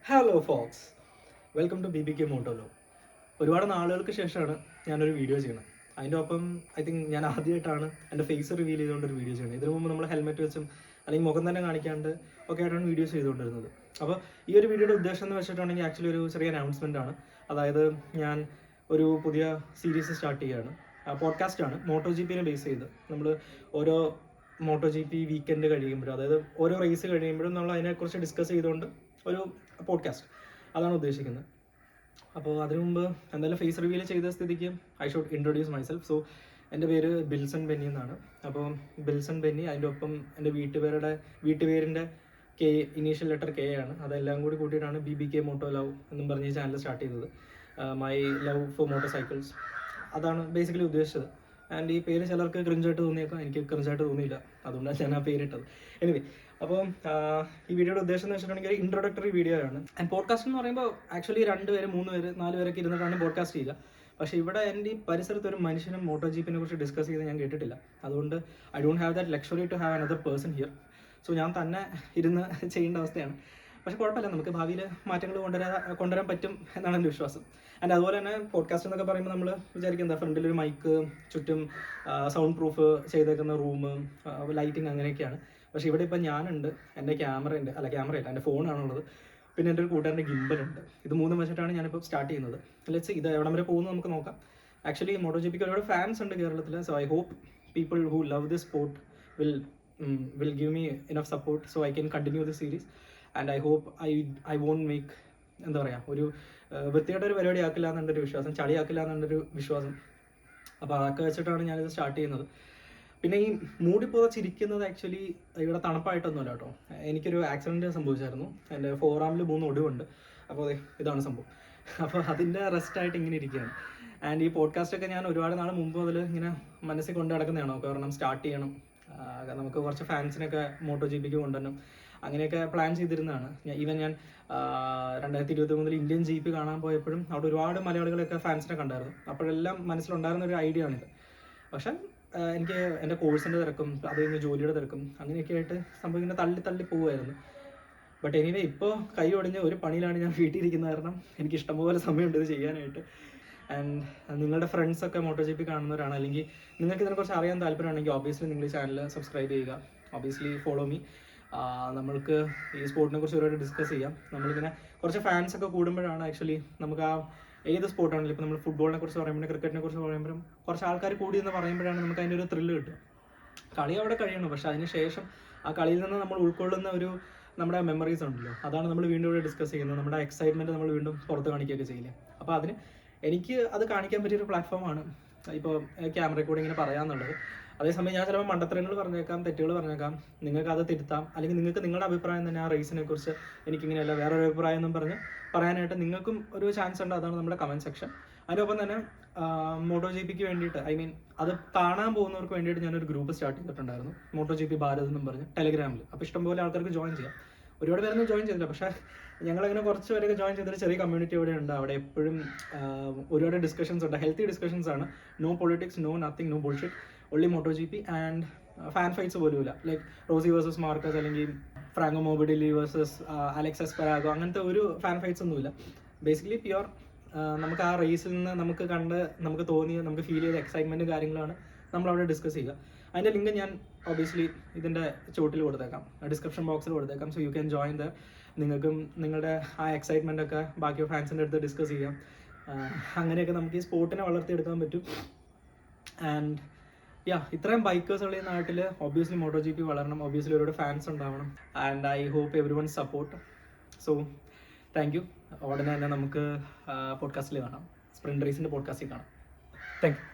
Hello folks, welcome to BBK മോട്ടോലോ. ഒരുപാട് നാളുകൾക്ക് ശേഷമാണ് ഞാനൊരു വീഡിയോ ചെയ്യണത്. അതിൻ്റെ ഒപ്പം ഐ തിങ്ക് ഞാൻ ആദ്യമായിട്ടാണ് എൻ്റെ ഫേസ് റിവീൽ ചെയ്തുകൊണ്ടൊരു വീഡിയോ ചെയ്യുന്നത്. ഇതിനു മുമ്പ് നമ്മൾ ഹെൽമെറ്റ് വെച്ചും അല്ലെങ്കിൽ മുഖം തന്നെ കാണിക്കാണ്ട് ഒക്കെ ആയിട്ടാണ് വീഡിയോസ് ചെയ്തുകൊണ്ടിരുന്നത്. അപ്പോൾ ഈ ഒരു വീഡിയോയുടെ ഉദ്ദേശം എന്ന് വെച്ചിട്ടുണ്ടെങ്കിൽ ആക്ച്വലി ഒരു ചെറിയ അനൗൺസ്മെൻ്റ് ആണ്. അതായത് ഞാൻ ഒരു പുതിയ സീരീസ് സ്റ്റാർട്ട് ചെയ്യുകയാണ്. പോഡ്കാസ്റ്റാണ് മോട്ടോ GPനെ ബേസ് ചെയ്ത്. നമ്മൾ ഓരോ മോട്ടോ GP വീക്കെൻഡ് കഴിയുമ്പോഴും, അതായത് ഓരോ റേസ് കഴിയുമ്പോഴും നമ്മൾ അതിനെക്കുറിച്ച് ഡിസ്കസ് ചെയ്തുകൊണ്ട് ഒരു പോഡ്കാസ്റ്റ്, അതാണ് ഉദ്ദേശിക്കുന്നത്. അപ്പോൾ അതിനു മുമ്പ് എന്തായാലും ഫേസ് റിവീൽ ചെയ്ത സ്ഥിതിക്ക് I should introduce myself. So എൻ്റെ പേര് ബിൽസൺ ബെന്നി എന്നാണ്. അപ്പോൾ ബിൽസൺ ബെന്നി, അതിൻ്റെ ഒപ്പം എൻ്റെ വീട്ടുപേരിൻ്റെ K, ഇനീഷ്യൽ ലെറ്റർ K ആണ്. അതെല്ലാം കൂടി കൂട്ടിയിട്ടാണ് BBK മോട്ടോ ലവ് എന്നും പറഞ്ഞ് ഈ ചാനൽ സ്റ്റാർട്ട് ചെയ്തത്. My love for motor cycles, അതാണ് ബേസിക്കലി ഉദ്ദേശിച്ചത്. ആൻഡ് ഈ പേര് ചിലർക്ക് ക്രിഞ്ചായിട്ട് തോന്നിയേക്കാം, എനിക്ക് ക്രിഞ്ചായിട്ട് തോന്നിയില്ല, അതുകൊണ്ടാണ് ഞാൻ ആ പേരിട്ടത്. എനിവേ, അപ്പോൾ ഈ വീഡിയോയുടെ ഉദ്ദേശം എന്ന് വെച്ചിട്ടുണ്ടെങ്കിൽ ഒരു ഇൻട്രൊഡക്ടറി വീഡിയോ ആണ്. ആൻഡ് പോഡ്കാസ്റ്റ് എന്ന് പറയുമ്പോൾ ആക്ച്വലി 2 പേര് 3 പേര് 4 പേരൊക്കെ ഇരുന്നിട്ടാണ് പോഡ്കാസ്റ്റ് ചെയ്യുക. പക്ഷേ ഇവിടെ എൻ്റെ ഈ പരിസരത്ത് ഒരു മനുഷ്യനും മോട്ടോ GPനെ കുറിച്ച് ഡിസ്കസ് ചെയ്ത് ഞാൻ കേട്ടിട്ടില്ല. അതുകൊണ്ട് I don't have that luxury to have another person here. So ഞാൻ തന്നെ ഇരുന്ന് ചെയ്യേണ്ട അവസ്ഥയാണ്. പക്ഷെ കുഴപ്പമില്ല, നമുക്ക് ഭാവിയിൽ മാറ്റങ്ങൾ കൊണ്ടുവരാൻ പറ്റും എന്നാണ് എൻ്റെ വിശ്വാസം. ആൻഡ് അതുപോലെ തന്നെ പോഡ്കാസ്റ്റ് എന്നൊക്കെ പറയുമ്പോൾ നമ്മൾ വിചാരിക്കുന്നത് ഫ്രണ്ടിലൊരു മൈക്ക്, ചുറ്റും സൗണ്ട് പ്രൂഫ് ചെയ്തേക്കുന്ന റൂം, ലൈറ്റിങ്, അങ്ങനെയൊക്കെയാണ്. പക്ഷേ ഇവിടെ ഇപ്പം ഞാനുണ്ട്, എൻ്റെ ക്യാമറയില്ല, എൻ്റെ ഫോണാണുള്ളത്, പിന്നെ എൻ്റെ ഒരു കൂട്ടുകാരൻ്റെ ഗിംബലുണ്ട്. ഇത് 3 വെച്ചിട്ടാണ് ഞാനിപ്പോൾ സ്റ്റാർട്ട് ചെയ്യുന്നത്. ലെറ്റ്സ് ഇത് എവിടം വരെ പോകുന്നു നമുക്ക് നോക്കാം. ആക്ച്വലി മോട്ടോ GPക്ക് ഒരുപാട് ഫാൻസ് ഉണ്ട് കേരളത്തിൽ. So I hope people who love this sport will give me enough support so I can continue the series. And I hope I won't make, എന്താ പറയുക, ഒരു വൃത്തിയായിട്ടൊരു പരിപാടി ആക്കില്ല എന്നുള്ളൊരു വിശ്വാസം, ചളിയാക്കില്ല എന്നുള്ളൊരു വിശ്വാസം. അപ്പോൾ അതൊക്കെ വെച്ചിട്ടാണ് ഞാനിത് സ്റ്റാർട്ട് ചെയ്യുന്നത്. പിന്നെ ഈ മൂടി പുതച്ചിരിക്കുന്നത് ആക്ച്വലി ഇവിടെ തണുപ്പായിട്ടൊന്നുമല്ല കേട്ടോ. എനിക്കൊരു ആക്സിഡൻറ്റ് സംഭവിച്ചായിരുന്നു. എൻ്റെ ഫോറാമിൽ 3 ഒടിവുണ്ട്. അപ്പോൾ ഇതാണ് സംഭവം. അപ്പോൾ അതിൻ്റെ റെസ്റ്റായിട്ട് ഇങ്ങനെ ഇരിക്കുകയാണ്. ആൻഡ് ഈ പോഡ്കാസ്റ്റൊക്കെ ഞാൻ ഒരുപാട് നാൾ മുമ്പ് മുതൽ ഇങ്ങനെ മനസ്സിൽ കൊണ്ട് നടക്കുന്നതാണോ, കാരണം സ്റ്റാർട്ട് ചെയ്യണം, നമുക്ക് കുറച്ച് ഫാൻസിനൊക്കെ മോട്ടോ GPക്ക് കൊണ്ടുവരണം, അങ്ങനെയൊക്കെ പ്ലാൻ ചെയ്തിരുന്നതാണ്. ഞാൻ 2023 ഇന്ത്യൻ GP കാണാൻ പോയപ്പോഴും അവിടെ ഒരുപാട് മലയാളികളൊക്കെ ഫാൻസിനെ കണ്ടായിരുന്നു. അപ്പോഴെല്ലാം മനസ്സിലുണ്ടായിരുന്ന ഒരു ഐഡിയ ആണിത്. പക്ഷേ എനിക്ക് എൻ്റെ കോഴ്സിൻ്റെ തിരക്കും, അത് കഴിഞ്ഞ് ജോലിയുടെ തിരക്കും, അങ്ങനെയൊക്കെ ആയിട്ട് സംഭവം ഇങ്ങനെ തള്ളി പോവുമായിരുന്നു. ബട്ട് എനിവേ, ഇപ്പോൾ കൈ ഒടിഞ്ഞ് ഒരു പണിയിലാണ് ഞാൻ വീട്ടിലിരിക്കുന്ന കാരണം എനിക്ക് ഇഷ്ടംപോലെ സമയമുണ്ട് ഇത് ചെയ്യാനായിട്ട്. ആൻഡ് നിങ്ങളുടെ ഫ്രണ്ട്സൊക്കെ മോട്ടോ GP കാണുന്നവരാണ്, അല്ലെങ്കിൽ നിങ്ങൾക്ക് ഇതിനെക്കുറിച്ച് അറിയാൻ താല്പര്യമാണെങ്കിൽ ഓബിയസ്ലി നിങ്ങൾ ഈ ചാനൽ സബ്സ്ക്രൈബ് ചെയ്യുക, ഓബിയസ്ലി ഫോളോ മീ. നമ്മൾക്ക് ഈ സ്പോർട്ടിനെ കുറിച്ച് ഒരുപാട് ഡിസ്കസ് ചെയ്യാം. നമ്മളിങ്ങനെ കുറച്ച് ഫാൻസൊക്കെ കൂടുമ്പോഴാണ് ആക്ച്വലി നമുക്ക് ആ ഏത് സ്പോർട്ടാണെങ്കിലും, ഇപ്പോൾ നമ്മൾ ഫുട്ബോളിനെ കുറിച്ച് പറയുമ്പോഴും ക്രിക്കറ്റിനെ കുറിച്ച് പറയുമ്പോഴും കുറച്ച് ആൾക്കാർ കൂടി എന്ന് പറയുമ്പോഴാണ് നമുക്ക് അതിൻ്റെ ഒരു ത്രില്ല് കിട്ടുക. കളി അവിടെ കഴിയണം, പക്ഷേ അതിന് ശേഷം ആ കളിയിൽ നിന്ന് നമ്മൾ ഉൾക്കൊള്ളുന്ന ഒരു നമ്മുടെ മെമ്മറീസ് ഉണ്ടല്ലോ, അതാണ് നമ്മൾ വീണ്ടും ഇവിടെ ഡിസ്കസ് ചെയ്യുന്നത്. നമ്മുടെ എക്സൈറ്റ്മെൻറ്റ് നമ്മൾ വീണ്ടും പുറത്ത് കാണിക്കുകയൊക്കെ ചെയ്യില്ലേ. അപ്പോൾ അതിന് എനിക്ക് അത് കാണിക്കാൻ പറ്റിയൊരു പ്ലാറ്റ്ഫോമാണ് ഇപ്പോൾ ക്യാമറയിൽ കൂടെ ഇങ്ങനെ പറയാമെന്നുള്ളത്. അതേസമയം ഞാൻ ചിലപ്പോൾ മണ്ടത്തരങ്ങൾ പറഞ്ഞേക്കാം, തെറ്റുകൾ പറഞ്ഞേക്കാം, നിങ്ങൾക്ക് അത് തിരുത്താം, അല്ലെങ്കിൽ നിങ്ങൾക്ക് നിങ്ങളുടെ അഭിപ്രായം തന്നെ ആ റേസിനെ കുറിച്ച് എനിക്കിങ്ങനെയല്ല വേറൊരു അഭിപ്രായം എന്നും പറഞ്ഞ് പറയാനായിട്ട് നിങ്ങൾക്കും ഒരു ചാൻസ് ഉണ്ട്. അതാണ് നമ്മുടെ കമൻറ്റ് സെക്ഷൻ. അതിനൊപ്പം തന്നെ മോട്ടോ GPക്ക് വേണ്ടിയിട്ട്, ഐ മീൻ അത് കാണാൻ പോകുന്നവർക്ക് വേണ്ടിയിട്ട് ഞാനൊരു ഗ്രൂപ്പ് സ്റ്റാർട്ട് ചെയ്തിട്ടുണ്ടായിരുന്നു, മോട്ടോ GP ഭാരത് എന്നും പറഞ്ഞ്, ടെലഗ്രാമിൽ. അപ്പോൾ ഇഷ്ടംപോലെ ആൾക്കാർക്ക് ജോയിൻ ചെയ്യാം. ഒരുപാട് പേരൊന്നും ജോയിൻ ചെയ്തില്ല, പക്ഷേ ഞങ്ങളങ്ങനെ കുറച്ച് പേരൊക്കെ ജോയിൻ ചെയ്തൊരു ചെറിയ കമ്മ്യൂണിറ്റി ഇവിടെ ഉണ്ട്. അവിടെ എപ്പോഴും ഒരുപാട് ഡിസ്കഷൻസ് ഉണ്ട്, ഹെൽത്തി ഡിസ്കഷൻസ് ആണ്. No politics, no nothing, no bullshit, only moto GP. And fan fights പോലുമില്ല, ലൈക്ക് റോസി വേഴ്സസ് മാർക്കസ്, അല്ലെങ്കിൽ Franco Morbidelli versus Alex Espargaro, അങ്ങനത്തെ ഒരു ഫാൻ ഫൈറ്റ്സ് ഒന്നുമില്ല. ബേസിക്കലി പ്യുവർ നമുക്ക് ആ റേസിൽ നിന്ന് നമുക്ക് തോന്നിയ, നമുക്ക് ഫീൽ ചെയ്ത എക്സൈറ്റ്മെൻറ്റും കാര്യങ്ങളാണ് നമ്മളവിടെ ഡിസ്കസ് ചെയ്യുക. അതിൻ്റെ ലിങ്ക് ഞാൻ ഒബിയസ്ലി ഇതിൻ്റെ ചുവട്ടിൽ കൊടുത്തേക്കാം, ഡിസ്ക്രിപ്ഷൻ ബോക്സിൽ കൊടുത്തേക്കാം. So you can join there. നിങ്ങൾക്കും നിങ്ങളുടെ ആ എക്സൈറ്റ്മെൻ്റ് ഒക്കെ ബാക്കി ഫാൻസിൻ്റെ അടുത്ത് ഡിസ്കസ് ചെയ്യാം. അങ്ങനെയൊക്കെ നമുക്ക് ഈ സ്പോർട്ടിനെ വളർത്തിയെടുക്കാൻ പറ്റും. ആൻഡ് ഇത്രയും ബൈക്കേഴ്സ് ഉള്ള ഈ നാട്ടിൽ ഒബ്വിയസ്ലി മോട്ടോ GP വളരണം, ഒബ്വിയസ്ലി ഒരുപാട് ഫാൻസ് ഉണ്ടാവണം. And I hope everyone support. So thank you. ഉടനെ തന്നെ നമുക്ക് പോഡ്കാസ്റ്റിൽ കാണാം, സ്പ്രിന്റ് റേസിൻ്റെ പോഡ്കാസ്റ്റിൽ കാണാം. Thank U.